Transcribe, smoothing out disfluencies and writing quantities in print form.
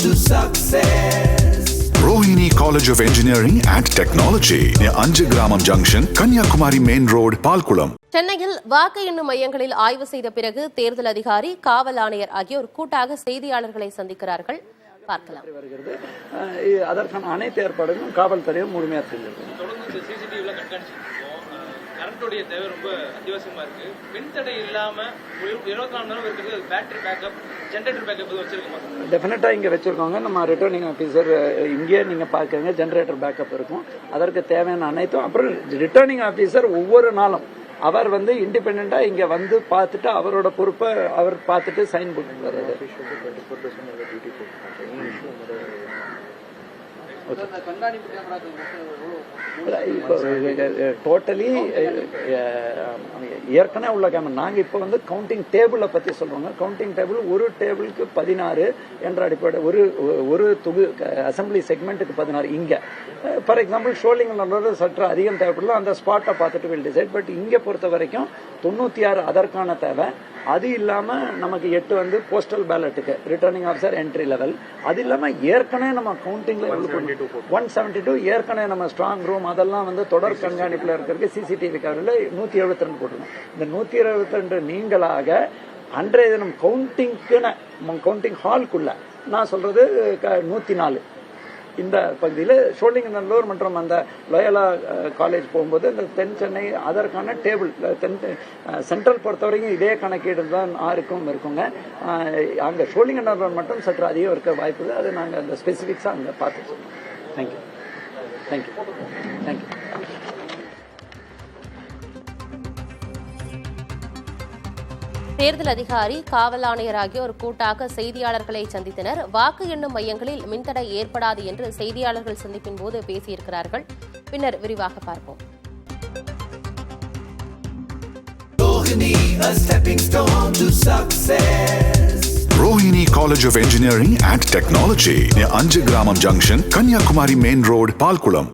to success. Rohini College of Engineering and Technology near Anjagramam Junction, Kanyakumari Main Road, Palkulam. சென்னையில் வாக்கு எண்ணும் மையங்களில் ஆய்வு செய்த பிறகு தேர்தல் அதிகாரி, காவல் ஆணையர் ஆகியோர் கூட்டாக செய்தியாளர்களை சந்திக்கிறார்கள். பார்க்கலாம். அதற்கான அனைத்து ஏற்பாடுகளும் காவல்துறையும் முழுமையாக செஞ்சிருக்கோம். கரண்டோடைய தேவை ரொம்ப அத்தியாவசியமா இருக்கு. மின்தடை இல்லாம 24 மணி நேரம் இருக்கிறது பேட்டரி பேக்கப், ஜெனரேட்டர் பேக்கப் வச்சிருக்கோம். டெஃபினட்டா இங்க வச்சிருக்கோங்க. நம்ம ரிட்டர்னிங் ஆஃபீஸர் இங்கே நீங்க பாக்குறீங்க, ஜெனரேட்டர் பேக்கப் இருக்கும். அதற்கு தேவையான அனைத்தும். அப்புறம் ரிட்டர்னிங் ஆஃபீஸர் ஒவ்வொரு நாளும் அவர் இண்டிபெண்டா இங்க வந்து பார்த்துட்டு அவரோட பொறுப்பை அவர் பார்த்துட்டு சைன் போட்டு டோட்டலி ஏற்கனவே உள்ள கேமரா. நாங்க இப்ப கவுண்டிங் டேபிளை பத்தி சொல்றோங்க. கவுண்டிங் டேபிள் ஒரு டேபிளுக்கு 16 என்ற அடிப்படை, ஒரு அசம்பிளி செக்மெண்ட்டுக்கு 16. இங்க ஃபார் எக்ஸாம்பிள் ஷோலிங் சற்று அதிகம் தேவைப்படல, அந்த ஸ்பாட்டை பார்த்துட்டு வில் டிசைட். பட் இங்க பொறுத்த வரைக்கும் 96 அதற்கான தேவை. அது இல்லாம நமக்கு 8 போஸ்டல் பேலட்டுக்கு ரிட்டர்னிங் ஆஃபீஸர் என்ட்ரி லெவல். அது இல்லாம ஏற்கனவே நம்ம கவுண்டிங்ல 172 ஏற்கனவே நம்ம ஸ்ட்ராங் ரூம் அதெல்லாம் தொடர் கண்காணிப்புல இருக்கிறதுக்கு சிசிடிவி கேமரால 172 போட்டுருக்கோம். இந்த 172 நீங்களாக அன்றைய தினம் கவுண்டிங் ஹால்குள்ள நான் சொல்றது 104 இந்த பகுதியில் ஷோலிங்கநல்லூர் மற்றும் அந்த லோயலா காலேஜ் போகும்போது இந்த தென் சென்னை அதற்கான டேபிள் சென்ட்ரல் பொறுத்த வரைக்கும் இதே கணக்கீடு தான் 6க்கும் இருக்குங்க. அங்கே ஷோலிங்கநல்லூர் மட்டும் சற்று அதிகம் இருக்க வாய்ப்பு இருக்குது. அது நாங்கள் அந்த ஸ்பெசிஃபிக்ஸாக அங்கே பார்த்து சொல்லுவோம். Thank you thank you thank you. தேர்தல் அதிகாரி, காவல் ஆணையர் ஆகியோர் கூட்டாக செய்தியாளர்களை சந்தித்தனர். வாக்கு எண்ணும் மையங்களில் மின்தடை ஏற்படாது என்று செய்தியாளர்கள் சந்திப்பின் போது பேசியிருக்கிறார்கள். பின்னர் விரிவாக பார்ப்போம். Rohini College of Engineering and Technology near Anjagramam Junction, Kanyakumari Main Road, Palkulam.